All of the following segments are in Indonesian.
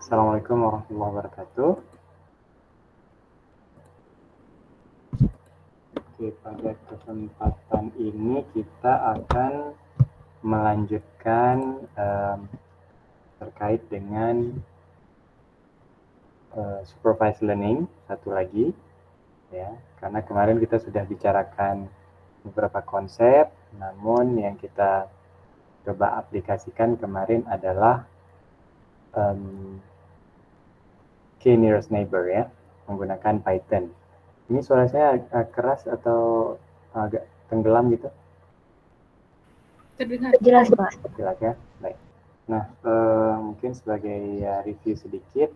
Assalamualaikum warahmatullahi wabarakatuh. Oke, pada kesempatan ini kita akan melanjutkan terkait dengan supervised learning satu lagi, ya. Karena kemarin kita sudah bicarakan beberapa konsep, namun yang kita coba aplikasikan kemarin adalah K nearest neighbor, ya, menggunakan Python. Ini suara saya keras atau agak tenggelam gitu? Terdengar. Jelas, Pak. Jelas ya? Baik. Nah, mungkin sebagai review sedikit,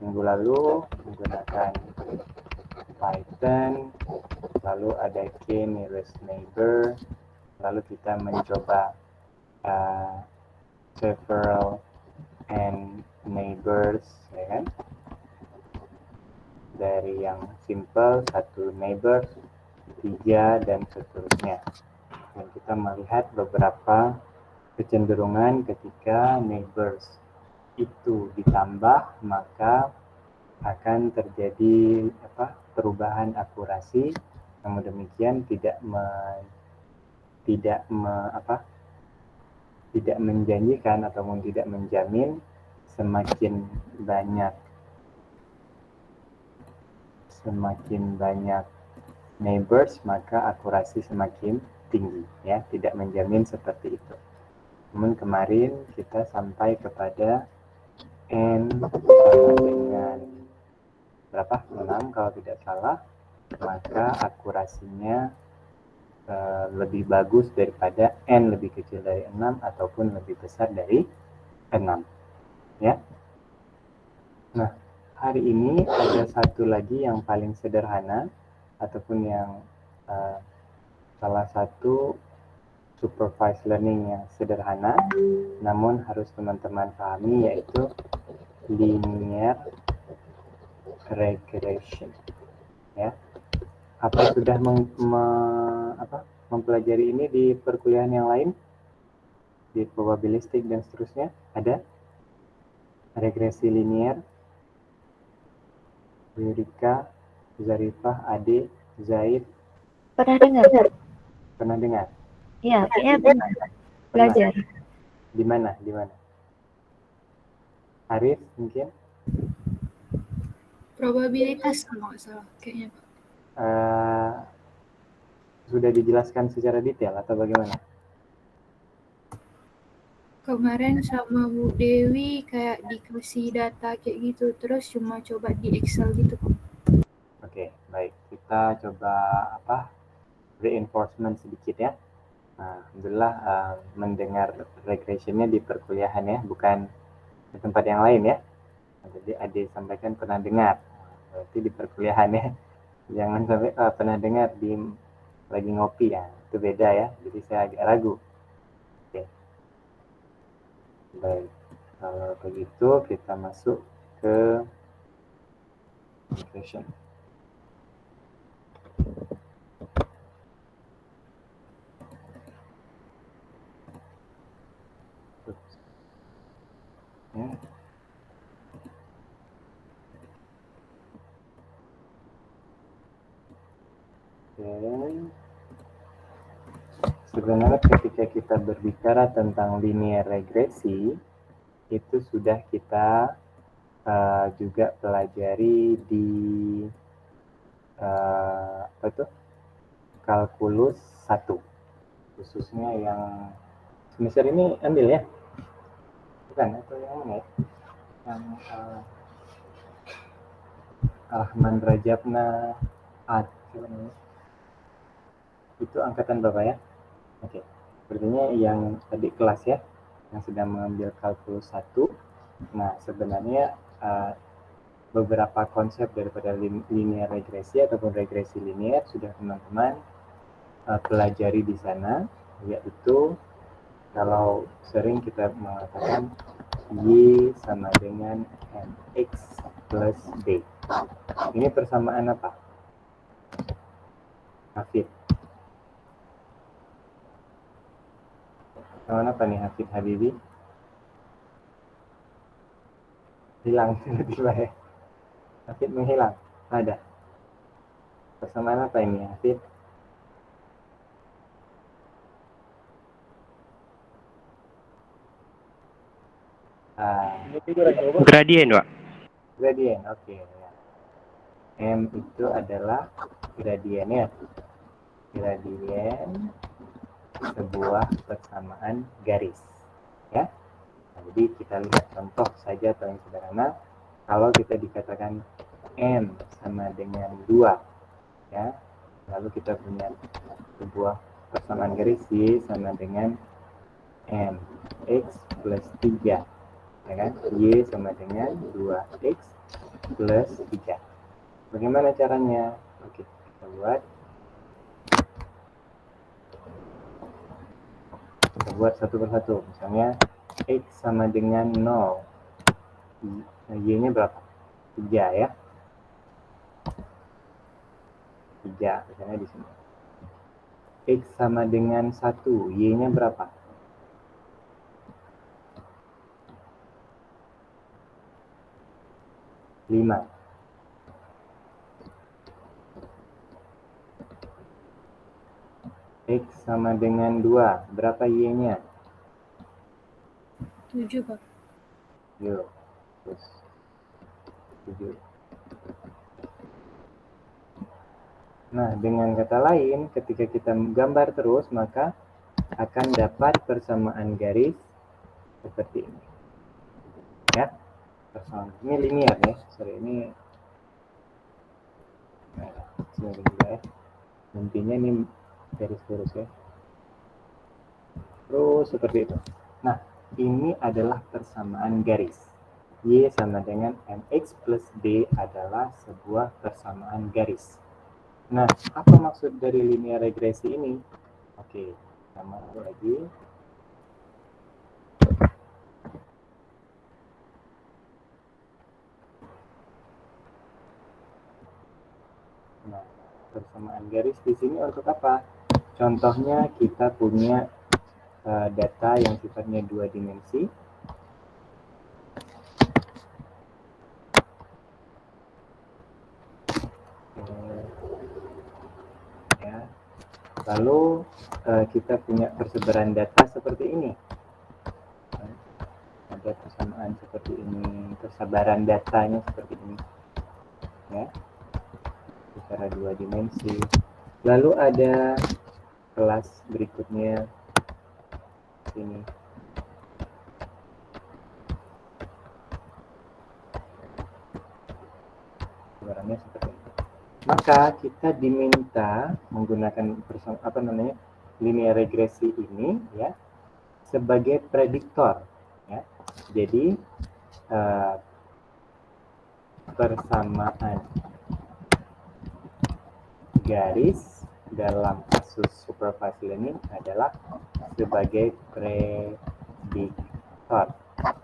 minggu lalu menggunakan Python, lalu ada K nearest neighbor, lalu kita mencoba several and neighbors, ya kan? Dari yang simple, satu neighbor, 3, dan seterusnya. Dan kita melihat beberapa kecenderungan ketika neighbors itu ditambah, maka akan terjadi perubahan akurasi. Namun demikian tidak menjanjikan ataupun tidak menjamin semakin banyak neighbors maka akurasi semakin tinggi, ya, tidak menjamin seperti itu. Namun kemarin kita sampai kepada n sama dengan berapa? 6 kalau tidak salah, maka akurasinya lebih bagus daripada n lebih kecil dari 6 ataupun lebih besar dari 6, ya. Nah, hari ini ada satu lagi yang paling sederhana ataupun yang salah satu supervised learning yang sederhana, namun harus teman-teman pahami, yaitu linear regression, ya. Apa sudah mempelajari ini di perkuliahan yang lain, di probabilistik dan seterusnya? Ada regresi linear? Yurika, Zarifah, Ade, Zaid, Pernah dengar? pernah dengar? Iya, kayaknya pernah belajar. Di mana? Arif mungkin? Probabilitas kalau nggak salah kayaknya, Pak. Sudah dijelaskan secara detail atau bagaimana? Kemarin sama Bu Dewi kayak dikasih data kayak gitu, terus cuma coba di Excel gitu, Pak. Oke, baik. Kita coba reinforcement sedikit, ya. Nah, alhamdulillah mendengar regressionnya di perkuliahan, ya, bukan di tempat yang lain, ya. Jadi Ade sampaikan pernah dengar, berarti di perkuliahan, ya. Jangan sampai pernah dengar di lagi ngopi, ya, itu beda, ya. Jadi saya agak ragu. Oke. Baik, kalau begitu kita masuk ke regression. Ya. Oke. Sebenarnya ketika kita berbicara tentang linear regresi, itu sudah kita juga pelajari di kalkulus 1, khususnya yang semester ini ambil, ya? Bukan, atau yang mana, ya? Yang Rahman Rajabna itu angkatan Bapak, ya? Oke. Berarti yang tadi kelas, ya, yang sedang mengambil kalkulus 1. Nah, sebenarnya beberapa konsep daripada linear regresi ataupun regresi linear sudah teman-teman pelajari di sana, yaitu kalau sering kita mengatakan Y sama dengan MX plus B. Ini persamaan apa? Hafid. Persamaan apa nih, Hafid Habibi? hilang tiba-tiba ya. Hafid menghilang. Ada. Persamaan apa ini, Hafid? Gradien, Pak. Gradien, oke. Ya. M itu adalah gradiennya. Gradien sebuah persamaan garis. Ya. Nah, jadi kita lihat contoh saja paling sederhana. Kalau kita dikatakan M sama dengan 2, ya, lalu kita punya sebuah persamaan garis Y sama dengan M, X plus 3, ya kan? Y sama dengan 2X plus 3. Bagaimana caranya? Oke, kita buat satu persatu. Misalnya X sama dengan 0, Y-nya berapa? 3 ya. 3, misalnya di sini. X sama dengan 1, Y-nya berapa? 5. X sama dengan 2, berapa Y-nya? 7, Pak. Yuk, terus 7. Nah, dengan kata lain, ketika kita gambar terus, maka akan dapat persamaan garis seperti ini. Ya, persamaan. Ini linear ya. Sorry, ini juga ya. Intinya ini garis lurus ya. Terus seperti itu. Nah, ini adalah persamaan garis. Y sama dengan MX plus D adalah sebuah persamaan garis. Nah, apa maksud dari linear regresi ini? Oke, sama lagi. Nah, persamaan garis di sini untuk apa? Contohnya kita punya data yang sifatnya 2 dimensi. Ya. Lalu kita punya persebaran data seperti ini. Ada persamaan seperti ini, persebaran datanya seperti ini. Ya. Secara 2 dimensi. Lalu ada kelas berikutnya sini. Gambarannya seperti ini. Maka kita diminta menggunakan linear regresi ini ya sebagai prediktor ya. Jadi persamaan garis dalam kasus supervised learning adalah sebagai prediktor.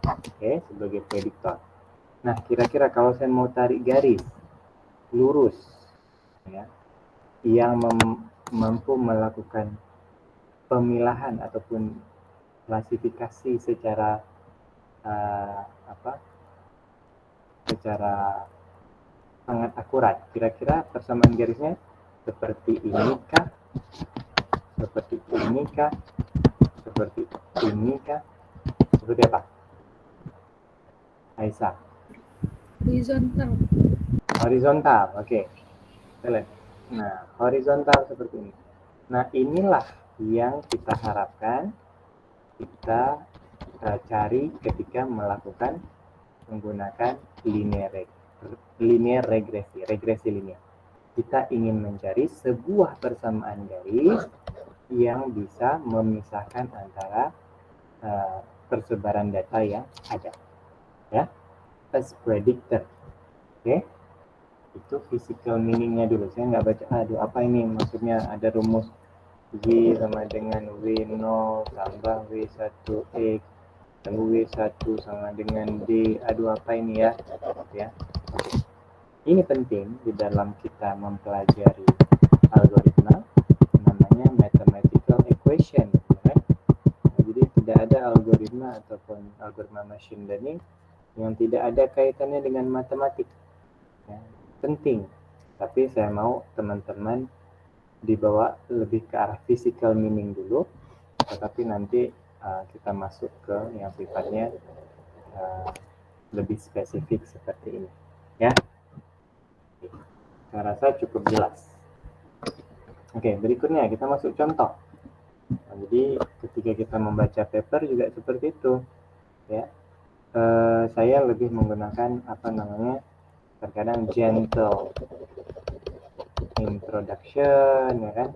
Oke, sebagai prediktor. Nah, kira-kira kalau saya mau tarik garis lurus ya, yang mampu melakukan pemilahan ataupun klasifikasi secara secara sangat akurat. Kira-kira persamaan garisnya seperti ini kah? Seperti ini kah? Seperti ini kah? Seperti apa? Aisyah. Horizontal. Horizontal, oke. Nah, horizontal seperti ini. Nah, inilah yang kita harapkan kita cari ketika melakukan menggunakan linear regresi linear. Kita ingin mencari sebuah persamaan garis yang bisa memisahkan antara persebaran data yang ada. Ya, as predictor. Oke. Itu physical meaning-nya dulu. Saya nggak baca, aduh apa ini maksudnya, ada rumus Y sama dengan W0 tambah W1X tambah W1 sama dengan D. Aduh apa ini ya? Ya. Ini penting di dalam kita mempelajari algoritma, namanya mathematical equation. Ya. Nah, jadi tidak ada algoritma ataupun algoritma machine learning yang tidak ada kaitannya dengan matematik. Ya, penting, tapi saya mau teman-teman dibawa lebih ke arah physical meaning dulu, tetapi nanti kita masuk ke yang sifatnya lebih spesifik seperti ini. Ya, saya rasa cukup jelas. Oke, berikutnya kita masuk contoh. Nah, jadi ketika kita membaca paper juga seperti itu, ya. Saya lebih menggunakan terkadang gentle introduction, ya kan,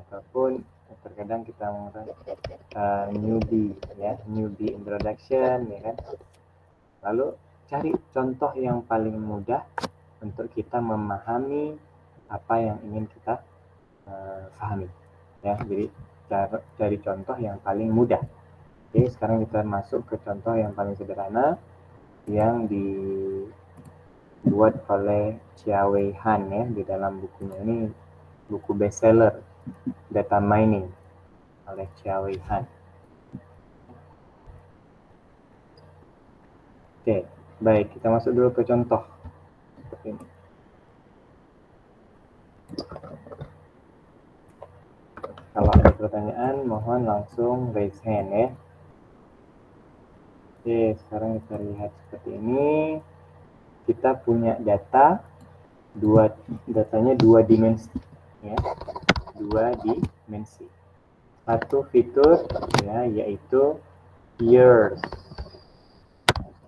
ataupun terkadang kita menggunakan newbie introduction, ya kan. Lalu cari contoh yang paling mudah untuk kita memahami apa yang ingin kita pahami, ya. Jadi cari contoh yang paling mudah. Oke, sekarang kita masuk ke contoh yang paling sederhana yang dibuat oleh Chia Wei Han, ya, di dalam bukunya ini, buku bestseller Data Mining oleh Chia Wei Han. Oke, baik, kita masuk dulu ke contoh seperti ini. Kalau ada pertanyaan, mohon langsung raise hand, ya. Oke, sekarang kita lihat seperti ini. Kita punya datanya dua dimensi, ya, dua dimensi. Satu fitur, ya, yaitu years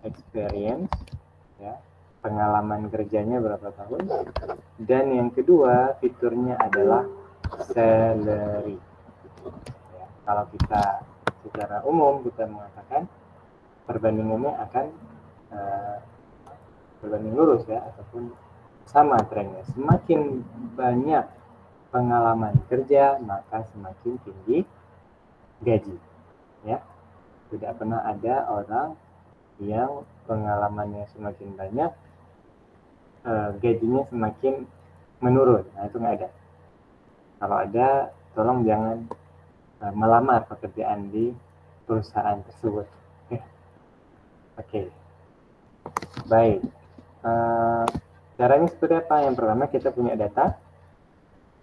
experience, ya, pengalaman kerjanya berapa tahun. Dan yang kedua fiturnya adalah salary. Ya, kalau kita secara umum kita mengatakan perbandingannya akan berbanding lurus, ya, ataupun sama trennya. Semakin banyak pengalaman kerja, maka semakin tinggi gaji, ya. Tidak pernah ada orang yang pengalamannya semakin banyak gajinya semakin menurun. Nah, itu nggak ada. Kalau ada, tolong jangan melamar pekerjaan di perusahaan tersebut. Oke. Baik. Caranya seperti apa? Yang pertama kita punya data.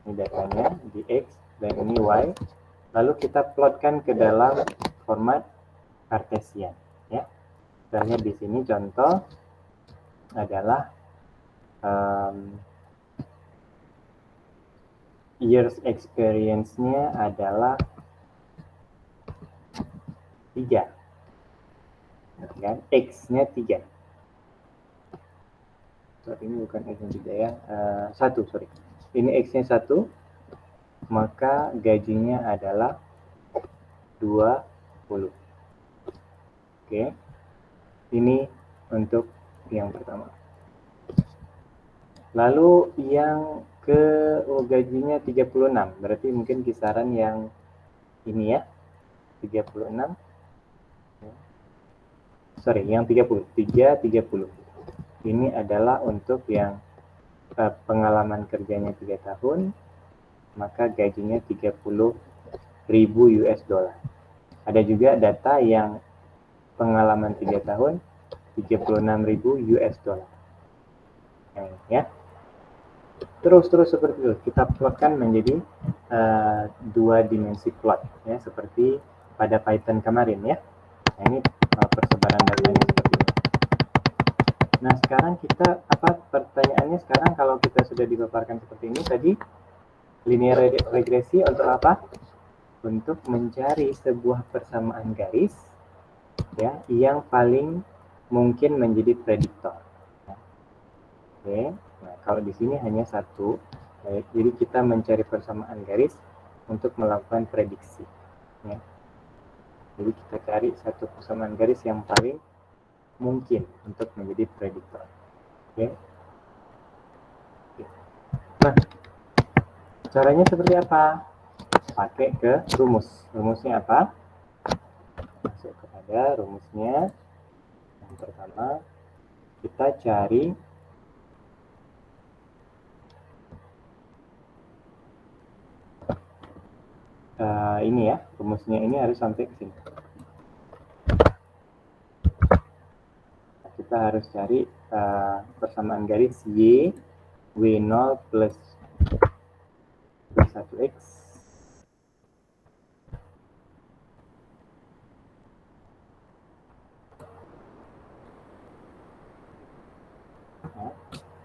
Ini datanya di X dan ini Y. Lalu kita plotkan ke dalam format Cartesian, ya. Misalnya di sini contoh adalah years experience-nya adalah 3, kan? X-nya 3. Sorry, ini bukan X-nya 3, ya. 1, sorry. Ini X-nya 1, maka gajinya adalah 20. Oke. Ini untuk yang pertama. Lalu yang gajinya 36, berarti mungkin kisaran yang ini, ya, 36. Sorry, yang 30. Ini adalah untuk yang pengalaman kerjanya 3 tahun, maka gajinya 30.000 US dollar. Ada juga data yang pengalaman 3 tahun, 36.000 US dollar. Ya. Terus seperti itu. Kita plotkan menjadi 2 dimensi plot, ya, seperti pada Python kemarin, ya. Nah, ini persebaran datanya seperti ini. Nah, sekarang pertanyaannya sekarang kalau kita sudah dipaparkan seperti ini tadi, linear regresi untuk apa? Untuk mencari sebuah persamaan garis, ya, yang paling mungkin menjadi prediktor. Oke. Nah, kalau di sini hanya 1, jadi kita mencari persamaan garis untuk melakukan prediksi, ya. Jadi kita cari satu persamaan garis yang paling mungkin untuk menjadi prediktor. Oke. Nah, caranya seperti apa? Pakai ke rumus. Rumusnya apa? Masuk kepada rumusnya. Yang pertama, kita cari ini, ya, rumusnya ini harus sampai ke sini. kita harus cari persamaan garis Y W0 plus 1X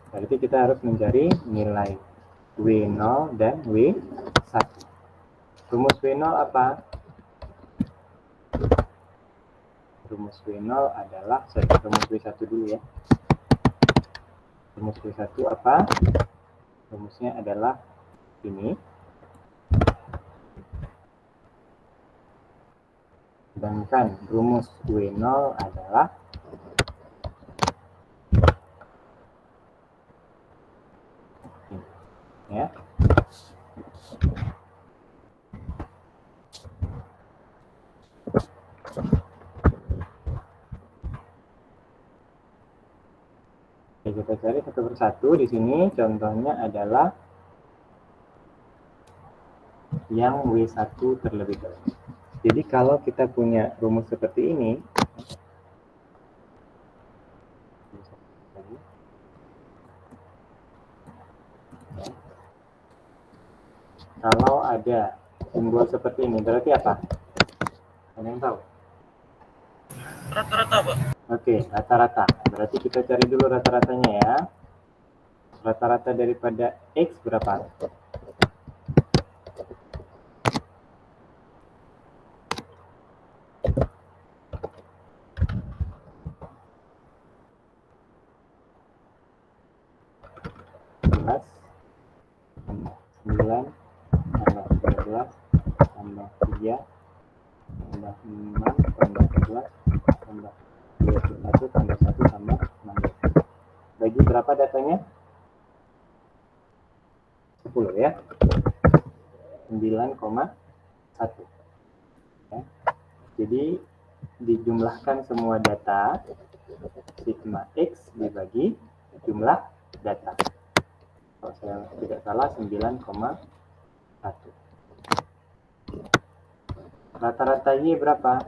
berarti kita harus mencari nilai W0 dan W1. Rumus W0 apa? Rumus W0 adalah, rumus W1 dulu ya. Rumus W1 apa? Rumusnya adalah ini. Sedangkan rumus W0 adalah ini, ya. Oke, kita cari satu persatu. Di sini contohnya adalah yang W1 terlebih dahulu. Jadi kalau kita punya rumus seperti ini, kalau ada simbol seperti ini, berarti apa? Ada yang tahu? Rata-rata, Pak. Oke, rata-rata. Berarti kita cari dulu rata-ratanya ya. Rata-rata daripada X berapa? Tambah 9, tambah 13, tambah 3, tambah 5, tambah 11, tambah 21, tambah 1, tambah 16. Bagi berapa datanya? 10 ya. 9,1. Ya. Jadi dijumlahkan semua data, sigma X dibagi jumlah data. Kalau saya tidak salah 9,1. Rata-rata Y berapa?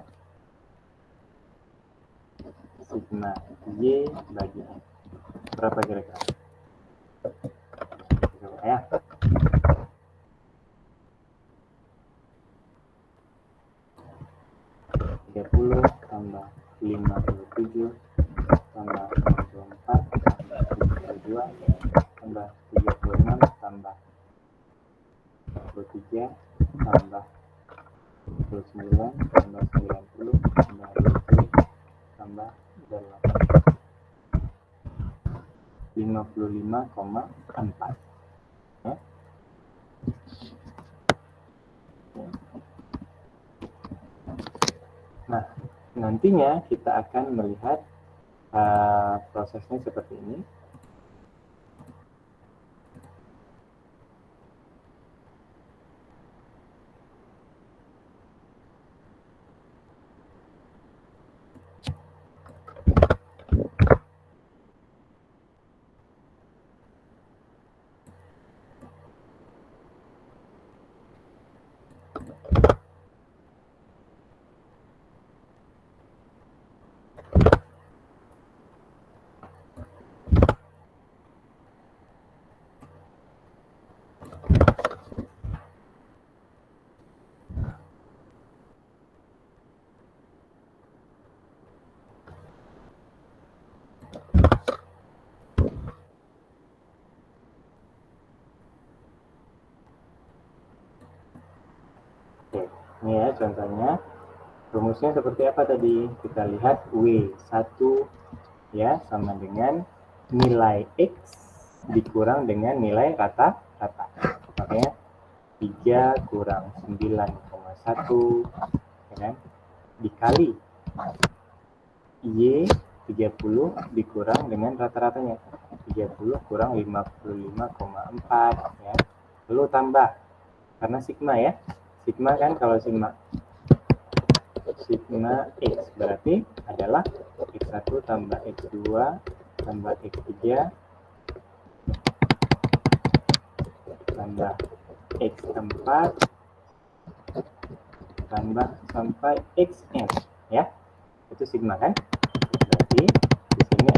Sigma Y bagi X. Berapa kira-kira? Coba ya. Tambah 57 tambah 64 tambah 72 tambah 36 tambah 43 tambah 29 tambah 90 tambah 20 tambah 55,4 ya. Nah, nantinya kita akan melihat prosesnya seperti ini. Oke, ini ya contohnya. Rumusnya seperti apa tadi? Kita lihat W1 ya sama dengan nilai X dikurang dengan nilai rata-rata. Makanya 3 kurang 9,1 ya kan? Dikali Y 30 dikurang dengan rata-ratanya. 30 kurang 55,4 ya. Lalu tambah karena sigma ya. Sigma kan kalau sigma X berarti adalah X1 tambah X2 tambah X3 tambah X4 tambah sampai Xn ya. Itu sigma kan? Berarti di sini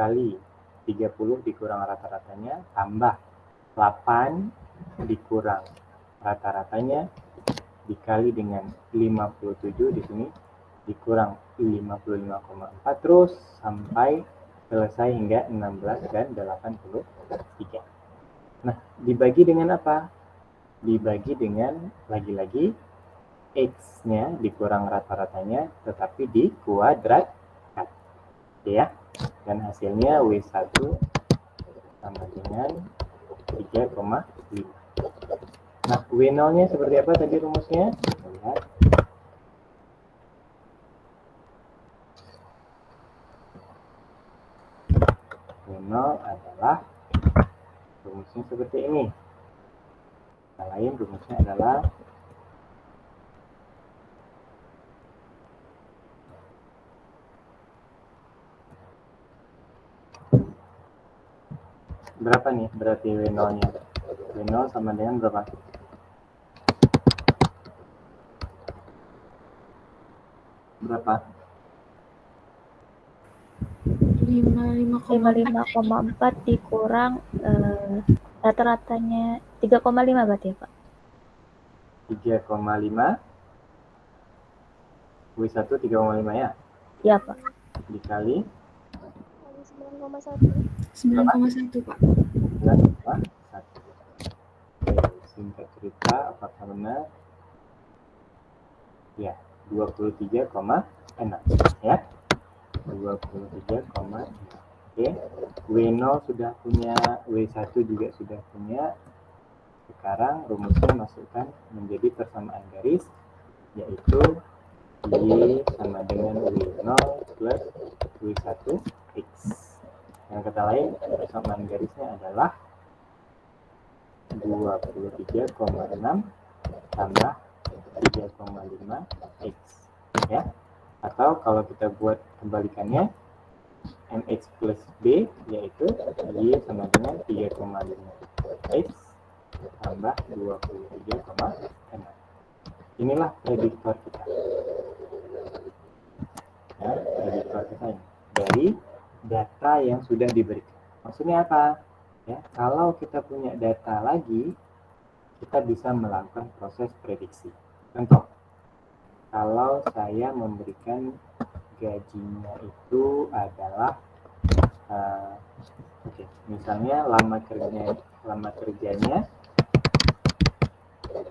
dikali 30 dikurang rata-ratanya tambah 8 dikurang rata-ratanya dikali dengan 57 di sini dikurang 55,4 terus sampai selesai hingga 16 dan 83. Nah, dibagi dengan apa? Dibagi dengan lagi-lagi X-nya dikurang rata-ratanya tetapi dikuadratkan. Oke ya. Dan hasilnya W1 sama dengan 3,5. Nah, W0-nya seperti apa tadi rumusnya? Lihat. W0 adalah rumusnya seperti ini. Lain rumusnya adalah berapa nih berarti W0-nya? W0 sama dengan berapa? 55,4 dikurang rata-ratanya 3,5 berarti ya, Pak? 3,5 W1 3,5 ya? Iya, Pak. Dikali 9,1 Pak. 9,1. Oke, singkat cerita apakah benar? Ya, 23,6 ya. 23,6. Oke. W0 sudah punya, W1 juga sudah punya. Sekarang rumusnya masukkan menjadi persamaan garis, yaitu Y sama dengan W0 plus W1 X. Yang kata lain, persamaan garisnya adalah 23,6 tambah 3,5 X. Ya. Atau kalau kita buat kebalikannya, MX plus B, yaitu Y sama dengan 3,5 X tambah 23,6. Inilah prediktor kita. Ya, prediktor kita ini dari data yang sudah diberikan. Maksudnya apa? Ya, kalau kita punya data lagi, kita bisa melakukan proses prediksi. Contoh, kalau saya memberikan gajinya itu adalah misalnya lama kerjanya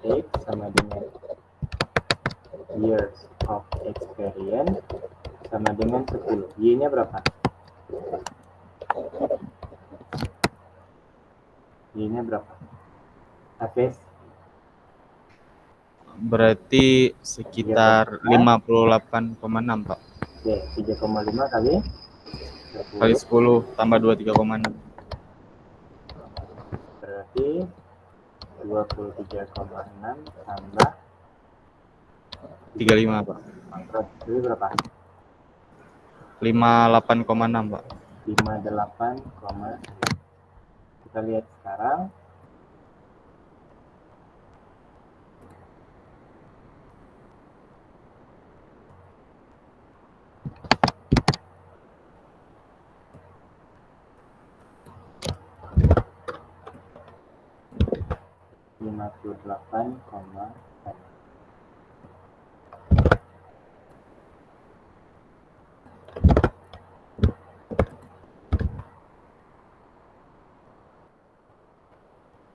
X sama dengan years of experience sama dengan 10. Y-nya berapa? Y-nya berapa? Hafiz? Berarti sekitar 58,6, Pak. Oke, 3,5 kali 10 tambah 23,6. Berarti 23,6 tambah 35, Pak. Jadi berapa? 58,6, Pak. 58,6. Kita lihat sekarang.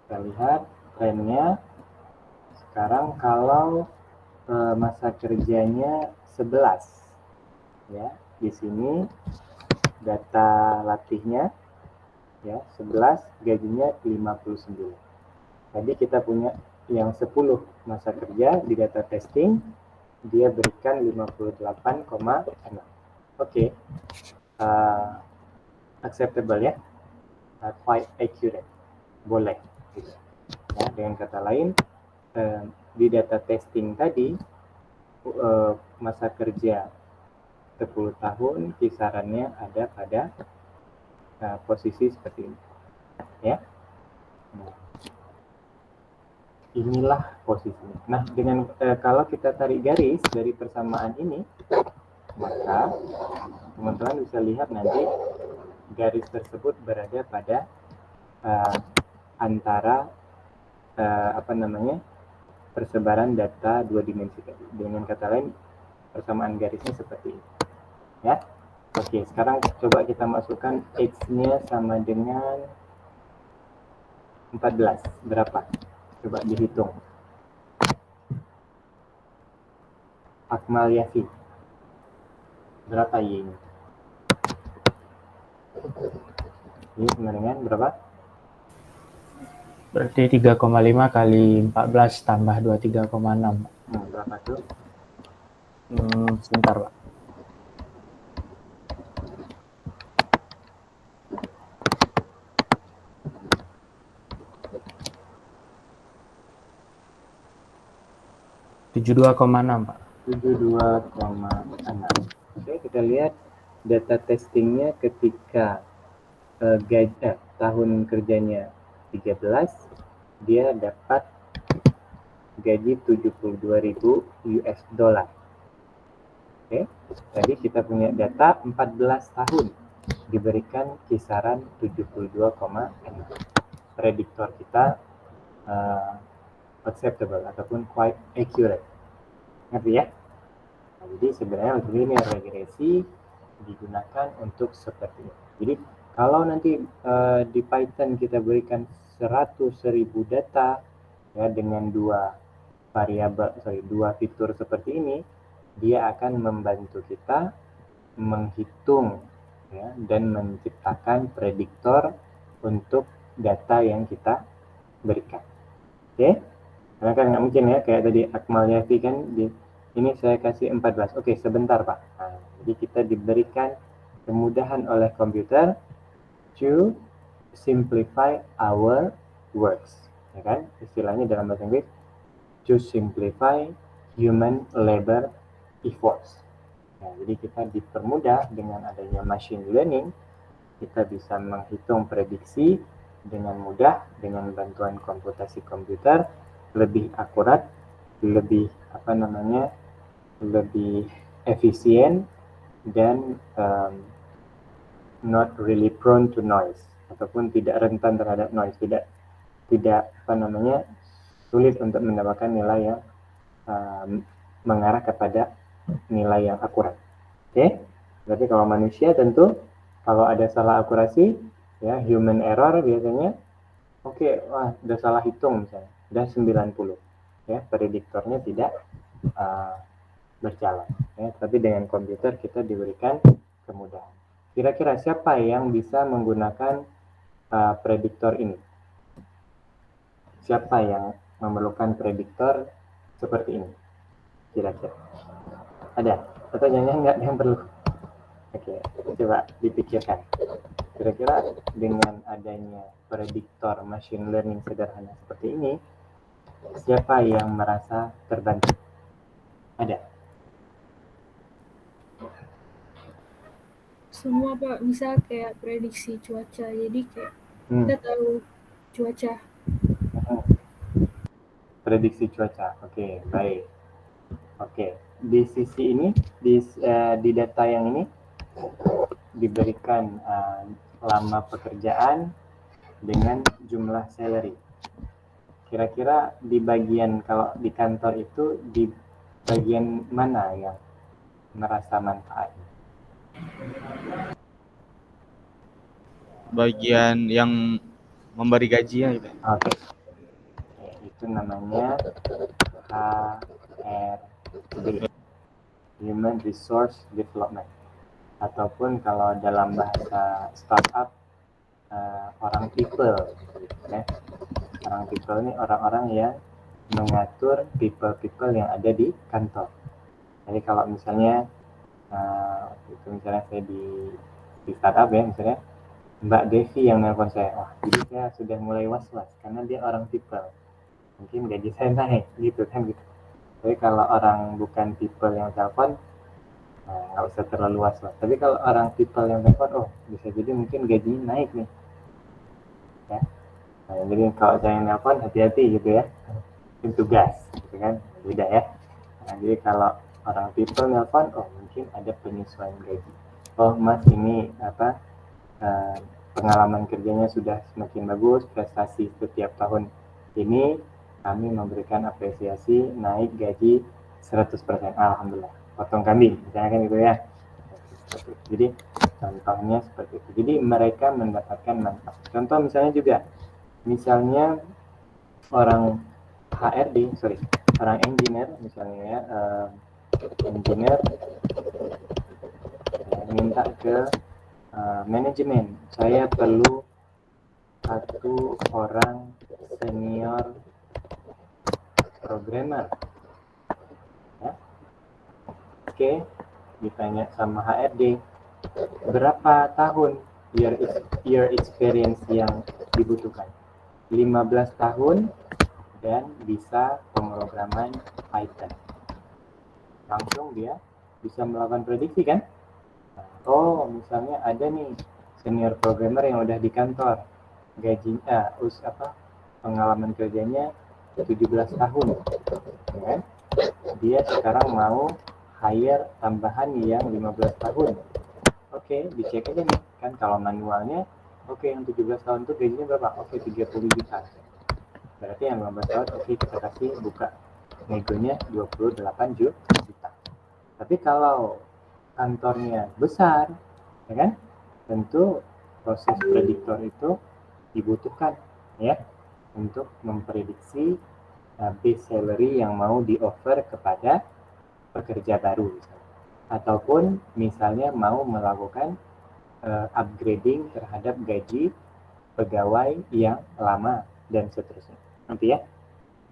Kita lihat trennya. Sekarang kalau masa kerjanya 11, ya, di sini data latihnya ya 11, gajinya 59. Tadi kita punya yang 10 masa kerja di data testing, dia berikan 58,6. Oke. Acceptable ya, quite accurate, boleh. Ya, dengan kata lain, di data testing tadi masa kerja 10 tahun kisarannya ada pada posisi seperti ini. Ya. Nah, inilah posisinya. Nah, dengan kalau kita tarik garis dari persamaan ini, maka teman-teman bisa lihat nanti garis tersebut berada pada antara persebaran data dua dimensi tadi. Dengan kata lain, persamaan garisnya seperti ini. Ya. Oke, sekarang coba kita masukkan X-nya sama dengan 14. Berapa? Coba dihitung. Akmal Yafi. Berapa Y-nya? Y sama dengan berapa? Berarti 3,5 kali 14 tambah 23,6. Berapa tuh? Sebentar, Pak. (72,6) Pak. 72,6. Oke, kita lihat data testingnya ketika tahun kerjanya 13, dia dapat gaji 72.000 US dollar. Oke, tadi kita punya data 14 tahun diberikan kisaran 72,6. Prediktor kita acceptable ataupun quite accurate. Ngerti ya? Nah, jadi sebenarnya untuk linear regresi digunakan untuk seperti ini. Jadi kalau nanti di Python kita berikan 100.000 data ya dengan dua fitur seperti ini, dia akan membantu kita menghitung ya, dan menciptakan prediktor untuk data yang kita berikan. Oke? Karena kan nggak mungkin ya, kayak tadi Akmal Yafi kan, ini saya kasih 14. Oke, sebentar Pak. Nah, jadi kita diberikan kemudahan oleh komputer to simplify our works. Ya kan? Istilahnya dalam bahasa Inggris, to simplify human labor efforts. Nah, jadi kita dipermudah dengan adanya machine learning, kita bisa menghitung prediksi dengan mudah dengan bantuan komputasi komputer, lebih akurat, lebih lebih efisien, dan not really prone to noise, ataupun tidak rentan terhadap noise, tidak sulit untuk mendapatkan nilai yang mengarah kepada nilai yang akurat. Oke? Berarti kalau manusia tentu kalau ada salah akurasi ya, human error biasanya udah salah hitung misalnya, udah 90 ya, prediktornya tidak berjalan ya. Tapi dengan komputer kita diberikan kemudahan. Kira-kira siapa yang bisa menggunakan prediktor ini? Siapa yang memerlukan prediktor seperti ini? Kira-kira ada? Atau jangan nggak ada yang perlu? Oke, coba dipikirkan. Kira-kira dengan adanya prediktor machine learning sederhana seperti ini, siapa yang merasa terbantu? Ada? Semua Pak, bisa kayak prediksi cuaca. Jadi kayak kita tahu cuaca. Prediksi cuaca. Oke, baik. Oke, di sisi ini, di data yang ini diberikan lama pekerjaan dengan jumlah salary. Kira-kira di bagian, kalau di kantor itu di bagian mana yang merasa manfaat? Bagian yang memberi gaji ya gitu. Oke. Itu namanya HRD, Human Resource Development, ataupun kalau dalam bahasa startup orang people ya. Orang people ini orang-orang yang mengatur people yang ada di kantor. Jadi kalau misalnya itu misalnya saya di startup ya, misalnya Mbak Devi yang nelpon saya, jadi saya sudah mulai was-was karena dia orang people, mungkin gaji saya naik gitu kan gitu. Tapi kalau orang bukan people yang telepon, nggak usah terlalu was-was. Tapi kalau orang people yang telepon, bisa jadi mungkin gajinya naik nih ya. Nah, jadi kalau saya yang nelpon, hati-hati gitu ya, itu tugas gitu kan, beda ya. Nah, jadi kalau orang people nelpon, mungkin ada penyesuaian gaji. Mas, ini pengalaman kerjanya sudah semakin bagus, prestasi setiap tahun ini, kami memberikan apresiasi naik gaji 100%. Alhamdulillah, potong kambing, misalnya kan gitu ya. Jadi contohnya seperti itu. Jadi mereka mendapatkan manfaat. Contoh misalnya juga, misalnya orang engineer misalnya ya, engineer minta ke manajemen, saya perlu satu orang senior programmer. Ya. Oke, ditanya sama HRD, berapa tahun year experience yang dibutuhkan? 15 tahun dan bisa pemrograman Python. Langsung dia bisa melakukan prediksi kan? Oh, misalnya ada nih senior programmer yang udah di kantor, gajinya pengalaman kerjanya 17 tahun, kan? Dia sekarang mau hire tambahan yang 15 tahun. Oke, dicek aja nih, kan kalau manualnya, oke, yang 17 tahun itu gajinya berapa? Oke, 30 juta. Berarti yang 15 tahun, oke, kita kasih buka negonya 28 juta. Tapi kalau kantornya besar, ya kan, tentu proses prediktor itu dibutuhkan ya untuk memprediksi base salary yang mau di-offer kepada pekerja baru misalnya. Ataupun misalnya mau melakukan upgrading terhadap gaji pegawai yang lama dan seterusnya. Nanti ya.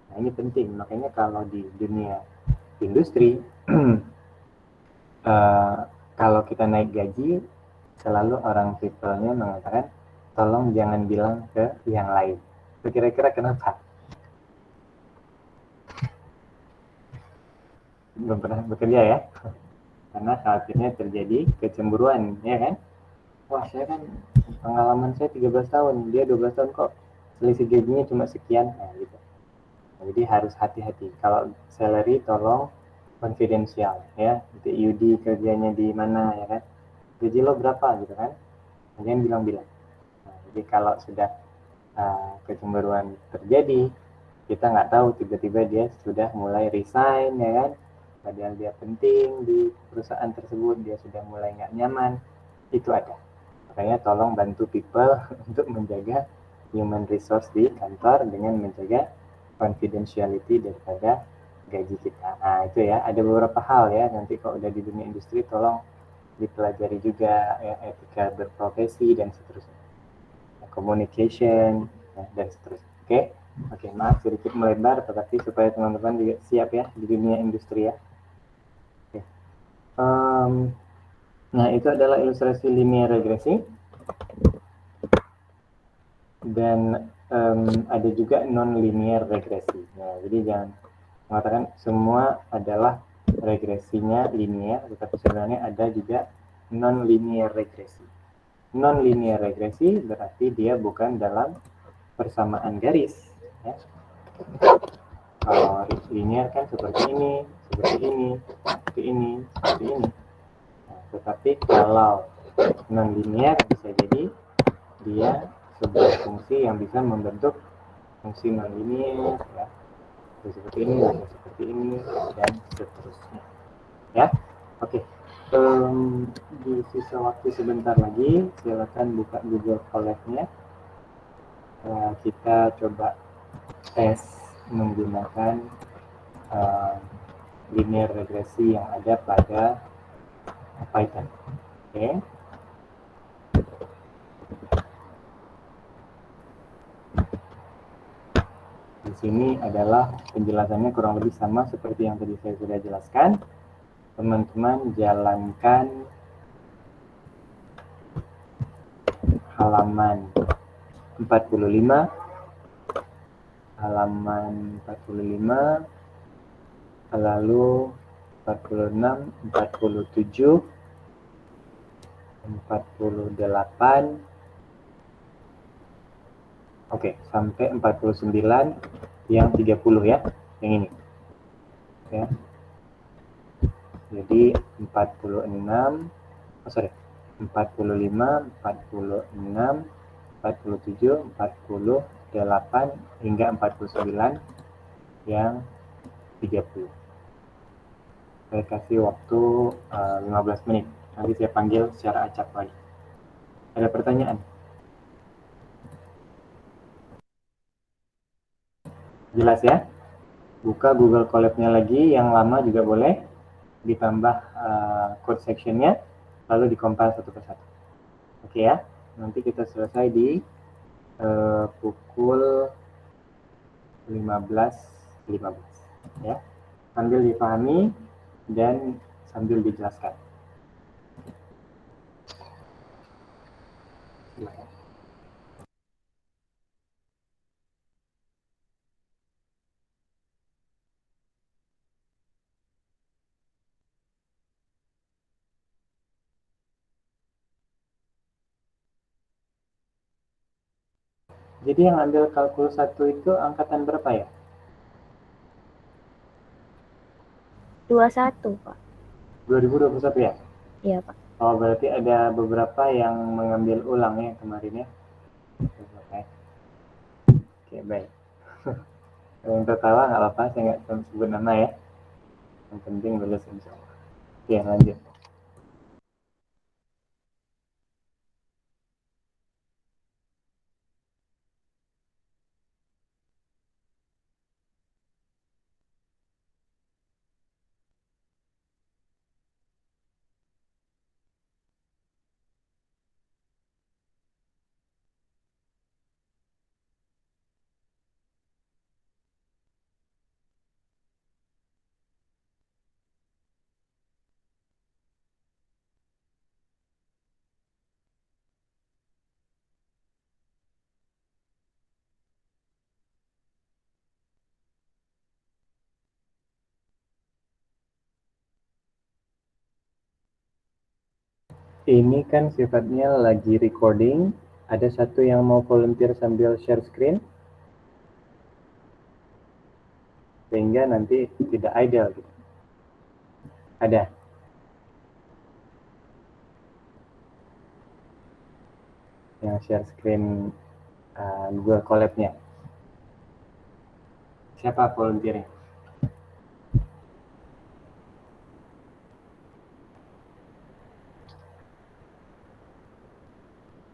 Nah, ini penting. Makanya kalau di dunia industri kalau kita naik gaji, selalu orang people-nya mengatakan tolong jangan bilang ke yang lain. Kira-kira kenapa? Belum pernah bekerja ya? Karena khawatirnya terjadi kecemburuan, ya kan? Wah, saya kan pengalaman saya 13 tahun, dia 12 tahun kok selisih gajinya cuma sekian, nah gitu. Nah, jadi harus hati-hati. Kalau salary tolong konfidensial ya. UD kerjanya di mana ya kan? Gaji lo berapa gitu kan? Jangan bilang-bilang. Nah, jadi kalau sudah kecemburuan terjadi, kita nggak tahu tiba-tiba dia sudah mulai resign ya kan? Padahal dia penting di perusahaan tersebut, dia sudah mulai nggak nyaman, itu ada. Makanya tolong bantu people untuk menjaga human resource di kantor dengan menjaga confidentiality daripada gaji kita. Nah itu ya, ada beberapa hal ya, nanti kalau udah di dunia industri tolong dipelajari juga ya, etika berprofesi dan seterusnya, communication ya, dan seterusnya. Oke, maaf sedikit melebar, tetapi supaya teman-teman juga siap ya di dunia industri ya. Nah, itu adalah ilustrasi linear regresi. Dan ada juga non-linear regresi. Nah, jadi jangan mengatakan semua adalah regresinya linear, tetapi sebenarnya ada juga non-linear regresi. Non-linear regresi berarti dia bukan dalam persamaan garis. Ya. Kalau linear kan seperti ini, seperti ini, seperti ini, seperti ini. Nah, tetapi kalau non-linear bisa jadi dia sebuah fungsi yang bisa membentuk fungsi non-linear ya. Bisa seperti ini, bisa seperti ini, dan seterusnya. Ya, oke. Di sisa waktu sebentar lagi, silakan buka Google Colab-nya. Kita coba tes menggunakan linear regresi yang ada pada Python. Oke. Di sini adalah penjelasannya kurang lebih sama seperti yang tadi saya sudah jelaskan. Teman-teman jalankan halaman 45, lalu 46, 47, 48, oke, sampai 49 yang 30 ya, yang ini. Ya. Jadi 46, 45, 46, 47, 48, hingga 49, yang 30. Saya kasih waktu 15 menit. Nanti saya panggil secara acak lagi. Ada pertanyaan? Jelas ya? Buka Google Colab-nya lagi, yang lama juga boleh. Ditambah code section-nya, lalu dikompil satu persatu. Oke ya? Nanti kita selesai di pukul 15.15 ya. Sambil dipahami dan sambil dijelaskan. Silakan. Jadi yang ambil kalkulus 1 itu angkatan berapa ya? 21, Pak. 2021 ya? Iya, Pak. Oh, berarti ada beberapa yang mengambil ulang ya kemarin ya? Oke, oke, baik. Yang tertawa nggak apa-apa, saya nggak sebut nama ya. Yang penting lulus insya Allah. Oke, lanjut. Ini kan sifatnya lagi recording. Ada satu yang mau volunteer sambil share screen, sehingga nanti tidak idle gitu. Ada? Yang share screen Google Colab-nya. Siapa volunteernya?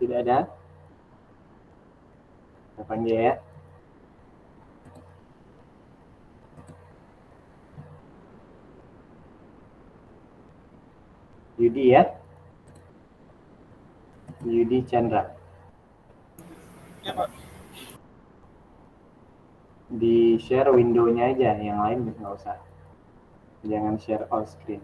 Tidak ada? Saya panggil ya. Yudi ya. Yudi Chandra. Ya, Pak. Di share window-nya aja, yang lain nggak usah. Jangan share all screen.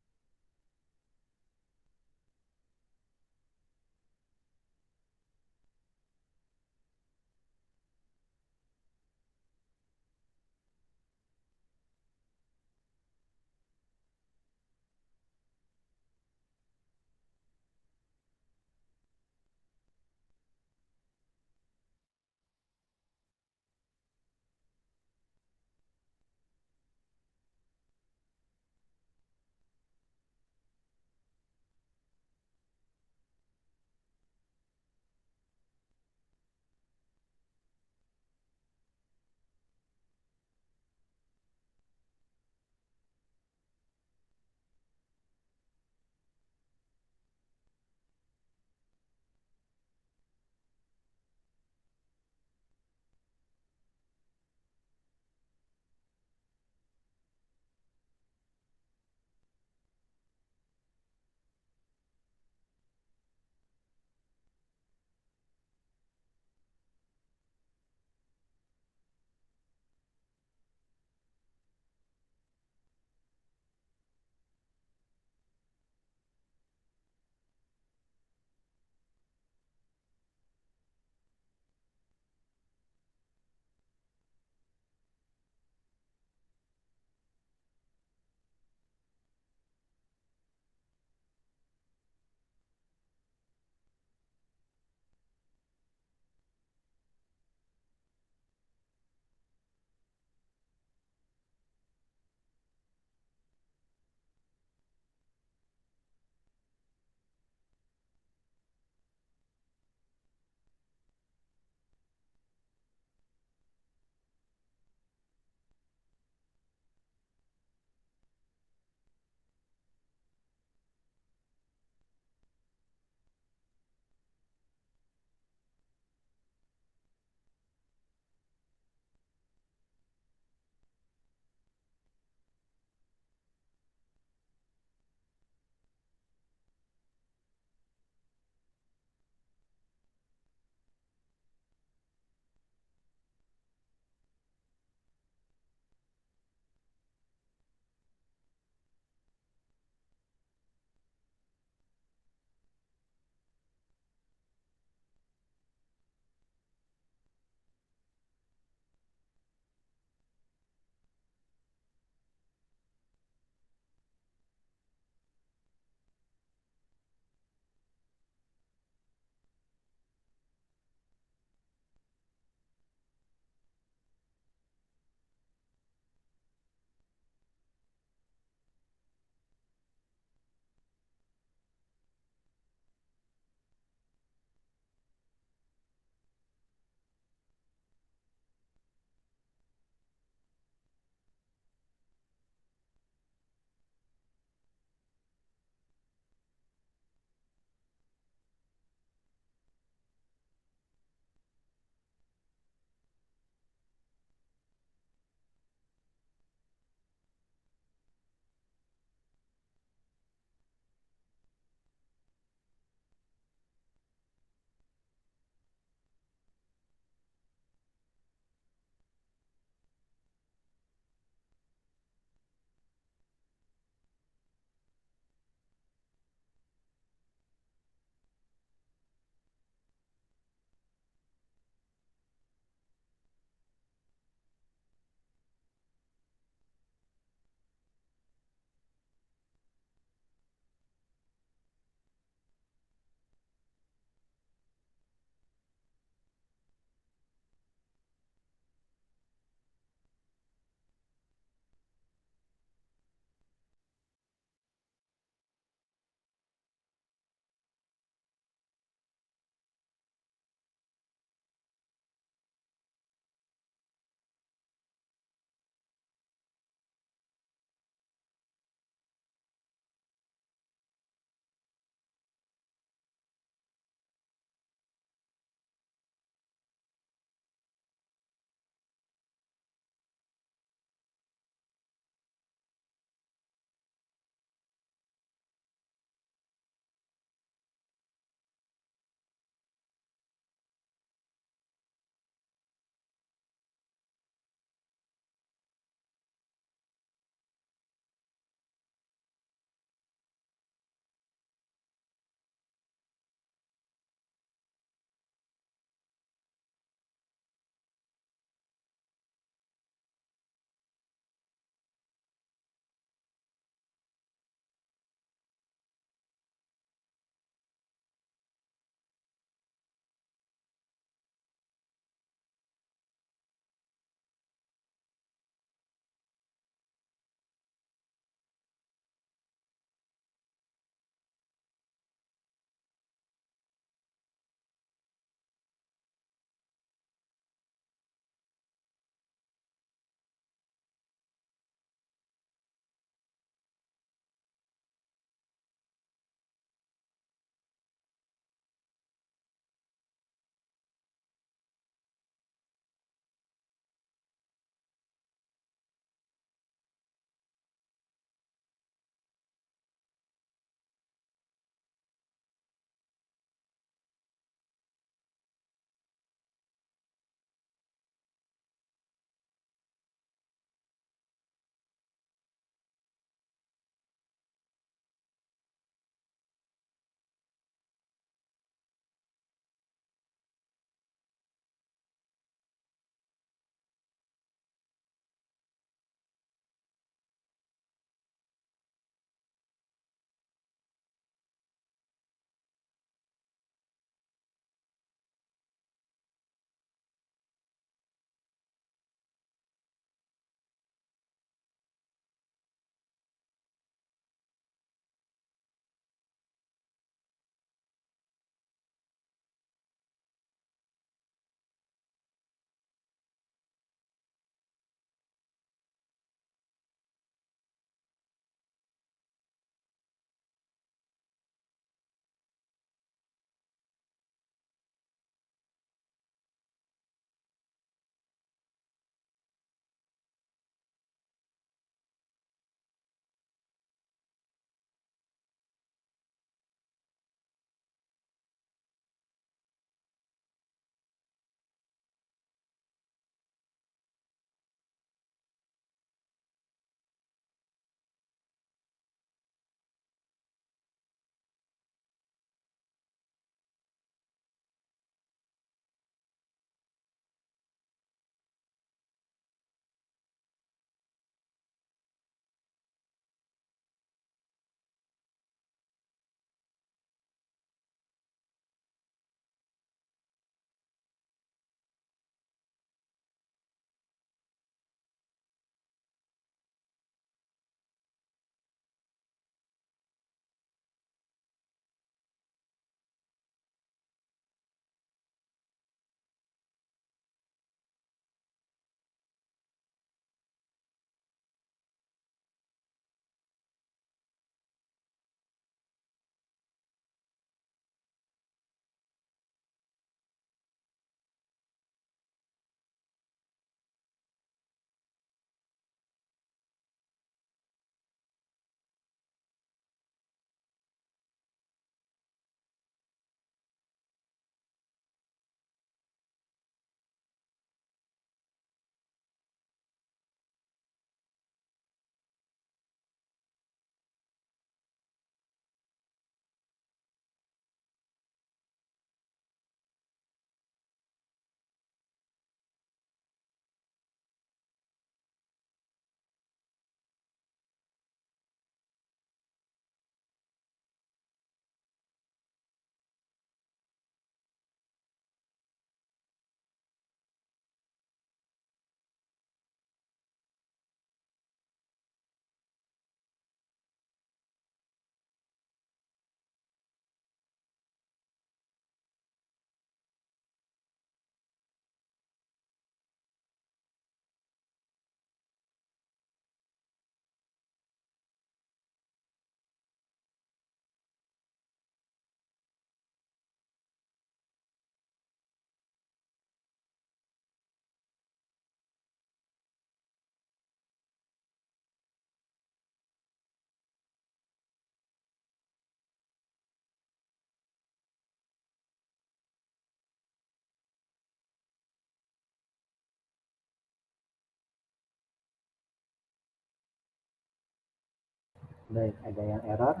Baik, ada yang error?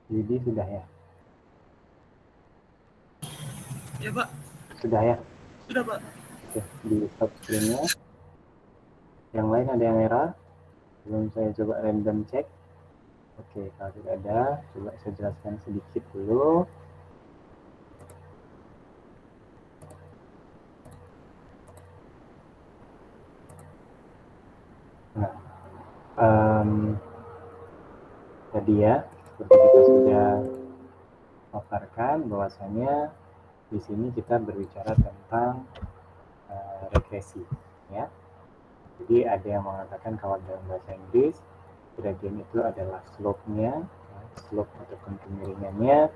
Jadi sudah ya? Ya Pak, Sudah ya? sudah Pak. Oke, di stop screen-nya. Yang lain ada yang error? Belum saya coba random check. Oke, kalau tidak ada, coba saya jelaskan sedikit dulu. Nah, tadi ya, seperti kita sudah paparkan bahwasanya di sini kita berbicara tentang regresi, ya. Jadi ada yang mengatakan kalau dalam bahasa Inggris gradient itu adalah slope-nya, ya, slope ataupun kemiringannya,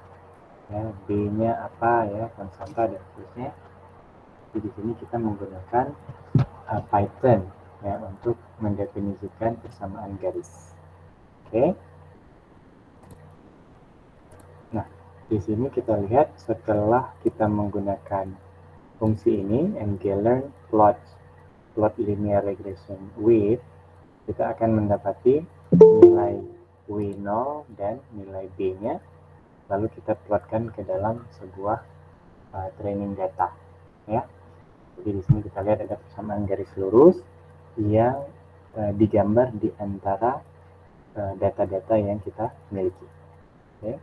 ya, B-nya apa ya, konstanta dan seterusnya. Jadi di sini kita menggunakan Python ya untuk mendefinisikan persamaan garis. Oke. Nah, di sini kita lihat setelah kita menggunakan fungsi ini, mglearn plot linear regression with, kita akan mendapati nilai W0 dan nilai B-nya, lalu kita plotkan ke dalam sebuah training data, ya. Jadi di sini kita lihat ada persamaan garis lurus yang digambar di antara data-data yang kita miliki. Okay.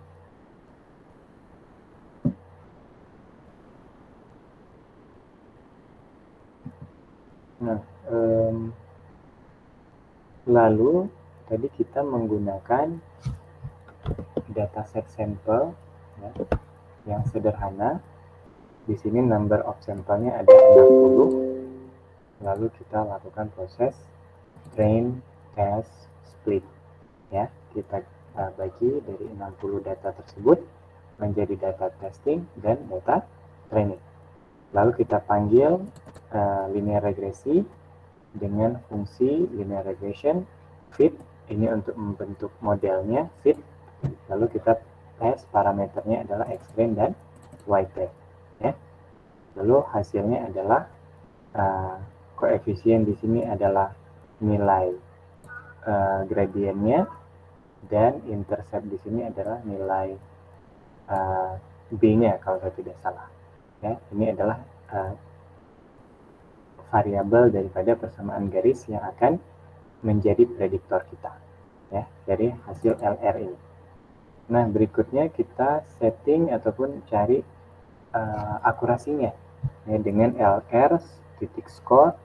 Nah, lalu tadi kita menggunakan dataset sampel ya, yang sederhana. Di sini number of sampelnya ada 60. Lalu kita lakukan proses train, test, split. Ya, kita bagi dari 60 data tersebut menjadi data testing dan data training. Lalu kita panggil linear regresi dengan fungsi linear regression fit, ini untuk membentuk modelnya fit. Lalu kita tes parameternya adalah x-train dan y-train, ya. Lalu hasilnya adalah koefisien di sini adalah nilai gradiennya, dan intercept di sini adalah nilai b-nya kalau saya tidak salah. Ya, ini adalah variabel daripada persamaan garis yang akan menjadi prediktor kita, ya, dari hasil LR ini. Nah, berikutnya kita setting ataupun cari akurasinya, ya, dengan LR titik score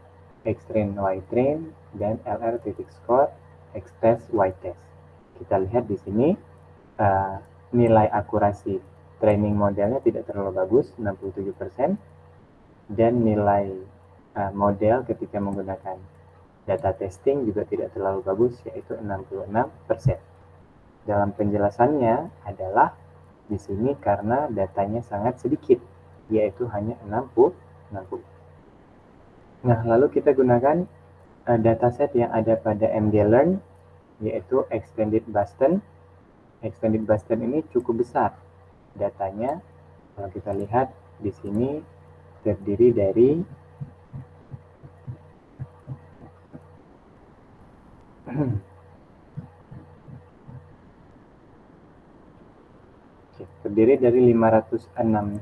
x-train y-train dan LR titik score x-test y-test. Kita lihat di sini nilai akurasi training modelnya tidak terlalu bagus, 67%, dan nilai model ketika menggunakan data testing juga tidak terlalu bagus, yaitu 66%. Dalam penjelasannya adalah di sini karena datanya sangat sedikit, yaitu hanya 60. Nah, lalu kita gunakan dataset yang ada pada mglearn, yaitu Extended Boston. Extended Boston ini cukup besar datanya. Kalau kita lihat di sini terdiri dari terdiri dari 506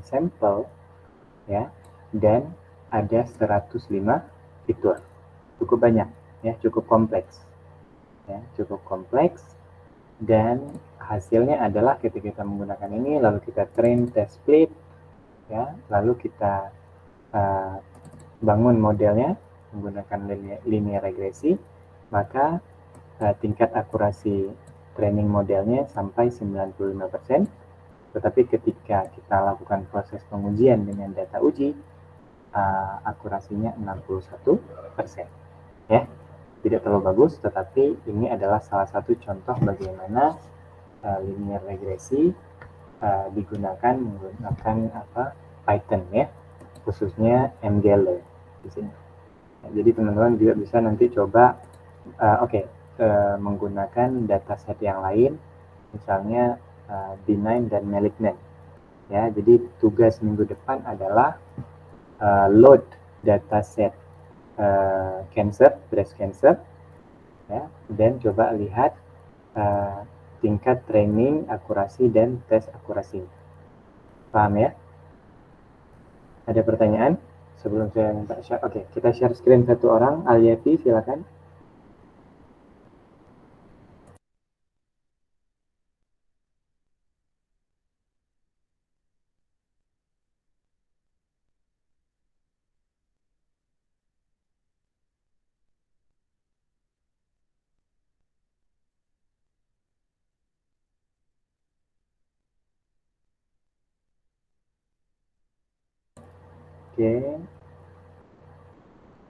sampel, ya, dan ada 105 fitur. Cukup banyak, ya, cukup kompleks, ya, cukup kompleks. Dan hasilnya adalah ketika kita menggunakan ini, lalu kita train, test, split, ya, lalu kita bangun modelnya menggunakan linear regresi, maka tingkat akurasi training modelnya sampai 95%, tetapi ketika kita lakukan proses pengujian dengan data uji, akurasinya 61%, ya. Tidak terlalu bagus, tetapi ini adalah salah satu contoh bagaimana linear regresi digunakan menggunakan Python, ya, khususnya mglearn di sini. Nah, jadi teman-teman juga bisa nanti coba menggunakan dataset yang lain, misalnya benign dan malignant, ya. Jadi tugas minggu depan adalah load dataset cancer, breast cancer, ya, dan coba lihat tingkat training akurasi dan tes akurasi. Paham ya? Ada pertanyaan sebelum saya minta share? Oke, kita share screen satu orang. Alyafi, silakan. Oke.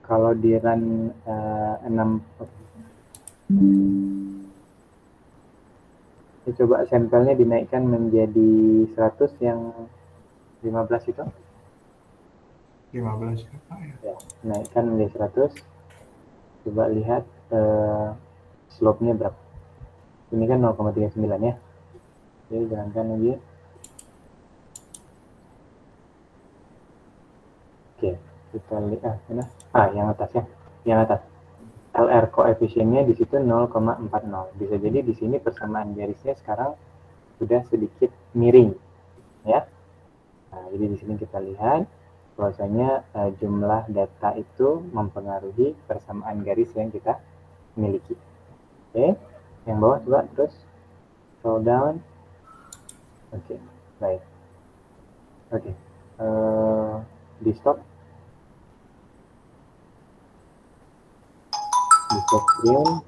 Kalau di run 6, ya, coba sampelnya dinaikkan menjadi 100 yang 15 itu. 15 ya Pak ya. Ya, naikkan menjadi 100. Coba lihat slope-nya berapa. Ini kan 0,39 ya. Jadi jalankan lagi. Oke, kita lihat mana? Yang atas ya. Yang atas. LR koefisiennya di situ 0,40. Bisa jadi di sini persamaan garisnya sekarang sudah sedikit miring, ya. Nah, jadi di sini kita lihat bahwasanya jumlah data itu mempengaruhi persamaan garis yang kita miliki. Oke, yang bawah coba terus scroll down. Oke, baik. Oke, di stop screen.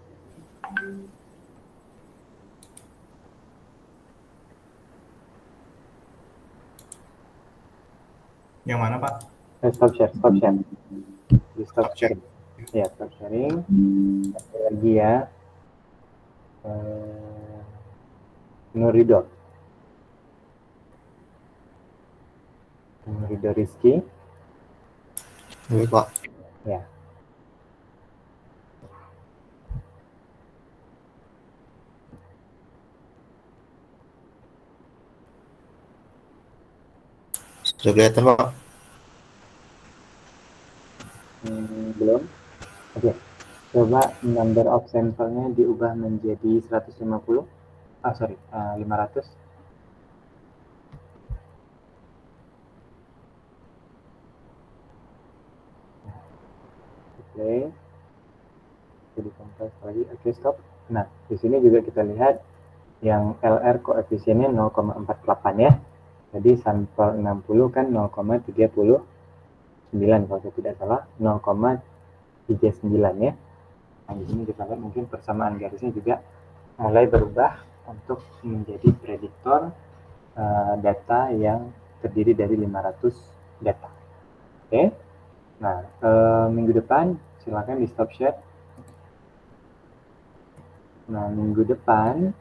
Yang mana Pak? Stop share. Di stop Stop share. sharing. Ya, stop sharing. Ada lagi ya. Nurido Rizky. Iya Pak. Ya. Sudah kelihatan Pak? Belum. Oke. Coba number of sampelnya diubah menjadi 150. 500. Oke. Jadi kompres lagi. Oke, stop. Nah, di sini juga kita lihat yang LR koefisiennya 0,48 ya. Jadi sampel 60 kan 0,39 kalau saya tidak salah, 0,39 ya. Nah, di sini kita lihat mungkin persamaan garisnya juga mulai berubah untuk menjadi prediktor data yang terdiri dari 500 data. Oke. Nah, minggu depan silakan di stop share. Nah, minggu depan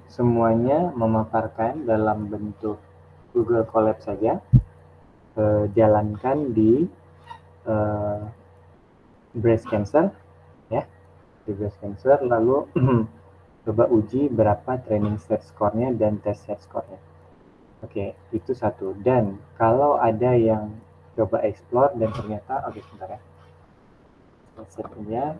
semuanya memaparkan dalam bentuk Google Colab saja. Jalankan di breast cancer ya, di breast cancer, lalu coba uji berapa training set score-nya dan test set score-nya. Oke, itu satu. Dan kalau ada yang coba explore dan ternyata, sebentar ya, setnya.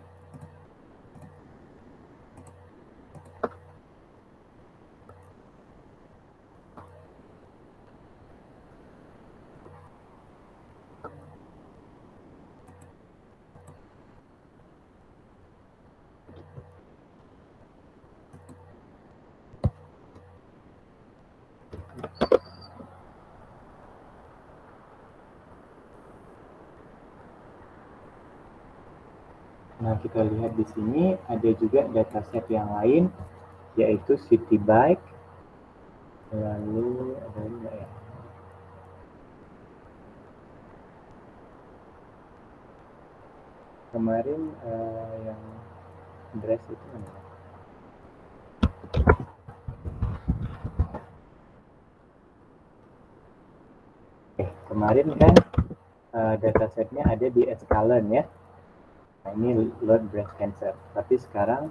Nah, kita lihat di sini ada juga dataset yang lain, yaitu City Bike. Lalu ada enggak ya? Kemarin yang dress itu mana? Kemarin kan datasetnya ada di Escalon ya. Nah, ini load breast cancer. Tapi sekarang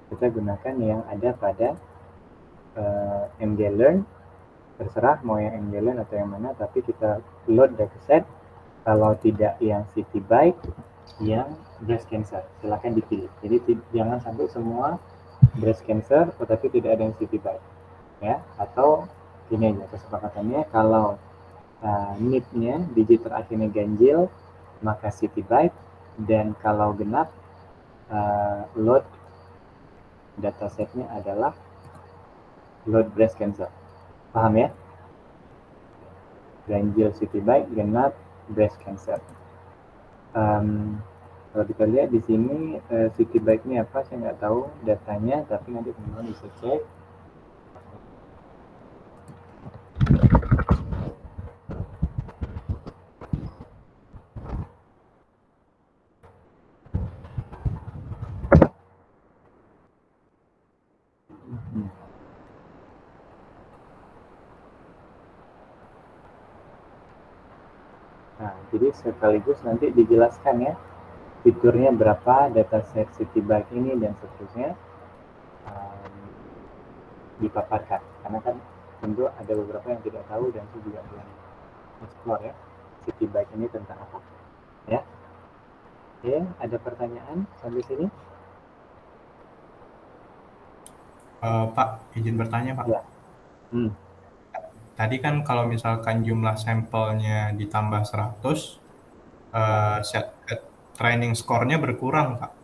kita gunakan yang ada pada MDlearn. Terserah mau yang MDlearn atau yang mana, tapi kita load dataset Kalau tidak yang city bike, yang breast cancer. Silakan dipilih. Jadi jangan sampai semua breast cancer tetapi tidak ada yang city bike. Ya, atau ini aja kesepakatannya kalau NIP-nya digit terakhirnya ganjil maka city bike, dan kalau genap load datasetnya adalah load breast cancer. Paham ya? Ganjil city bike, genap breast cancer. Kalau kita lihat di sini city bike ini apa saya nggak tahu datanya, tapi nanti teman-teman bisa cek. Nah, jadi sekaligus nanti dijelaskan ya fiturnya berapa, dataset city bike ini dan seterusnya dipaparkan. Karena kan tentu ada beberapa yang tidak tahu dan saya juga belum explore ya city bike ini tentang apa. Ya, oke, ada pertanyaan sampai sini? Pak, izin bertanya Pak. Ya. Tadi kan kalau misalkan jumlah sampelnya ditambah 100, training score-nya berkurang Pak.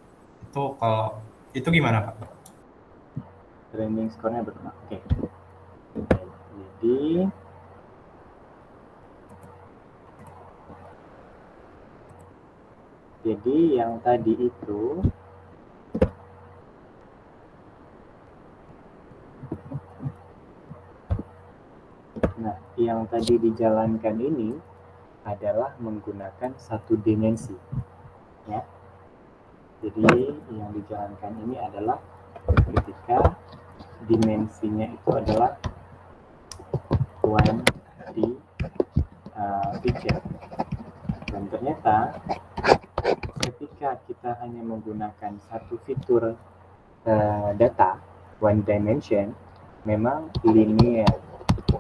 Itu gimana Pak? Training score-nya berapa? Oke. Jadi yang tadi itu yang tadi dijalankan ini adalah menggunakan satu dimensi ya. Jadi yang dijalankan ini adalah ketika dimensinya itu adalah 1D picture, dan ternyata ketika kita hanya menggunakan satu fitur data one dimension, memang linear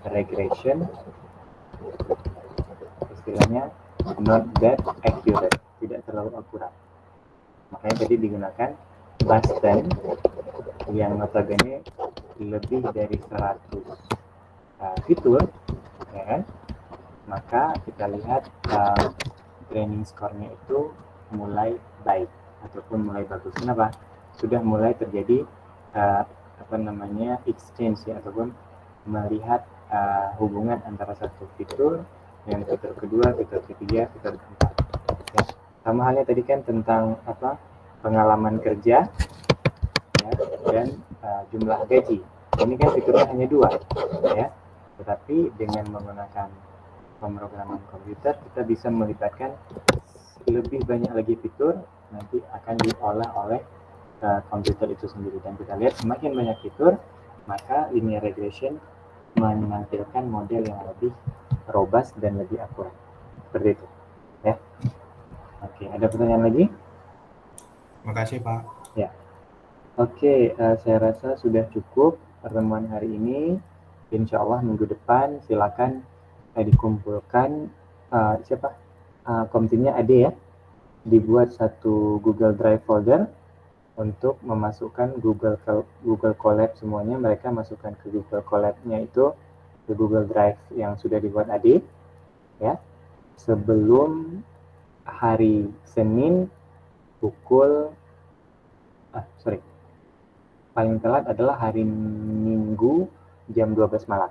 regression istilahnya not that accurate, tidak terlalu akurat. Makanya tadi digunakan Boston yang notabene lebih dari 100 fitur, ya kan? Maka kita lihat training score-nya itu mulai baik ataupun mulai bagus. Kenapa? Sudah mulai terjadi exchange ya, ataupun melihat hubungan antara satu fitur dengan fitur kedua, fitur ketiga, fitur keempat. Ya. Sama halnya tadi kan tentang pengalaman kerja ya, dan jumlah gaji. Ini kan fiturnya hanya 2 ya. Tetapi dengan menggunakan pemrograman komputer kita bisa melibatkan lebih banyak lagi fitur, nanti akan diolah oleh komputer itu sendiri. Dan kita lihat semakin banyak fitur, maka linear regression menampilkan model yang lebih robust dan lebih akurat. Seperti itu ya. Oke, ada pertanyaan lagi? Terima kasih Pak. Ya. Oke, saya rasa sudah cukup pertemuan hari ini. Insya Allah minggu depan silakan dikumpulkan komtimnya ada ya, dibuat satu Google Drive folder untuk memasukkan Google Colab semuanya. Mereka masukkan ke Google Colab-nya itu ke Google Drive yang sudah dibuat adik ya, sebelum hari Senin paling telat adalah hari Minggu jam 12 malam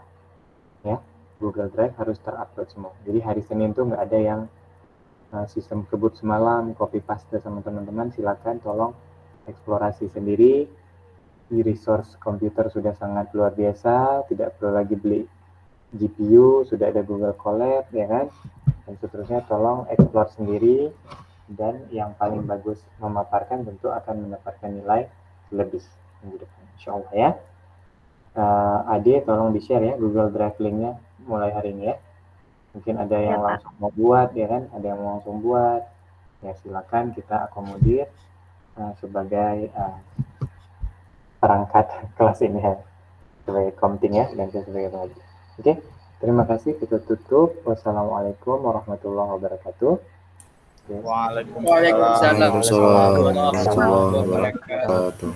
ya. Google Drive harus terupload semua. Jadi hari Senin tuh nggak ada yang sistem kebut semalam, copy paste sama teman-teman. Silakan tolong eksplorasi sendiri. Di resource komputer sudah sangat luar biasa, tidak perlu lagi beli GPU, sudah ada Google Colab ya kan, dan seterusnya. Tolong explore sendiri, dan yang paling bagus memaparkan tentu akan mendapatkan nilai lebih minggu depan, insya Allah ya. Ade tolong di share ya Google Drive linknya mulai hari ini ya. Mungkin ada yang langsung mau buat ya kan, ada yang mau langsung buat ya, silakan kita akomodir sebagai perangkat kelas ini ya, sebagai komting ya, dan sebagai pengajar. Oke, Terima kasih, kita tutup. Wassalamualaikum warahmatullahi wabarakatuh. Oke. Waalaikumsalam. Waalaikumsalam. Waalaikumsalam warahmatullahi Waalaikumsalam. wabarakatuh.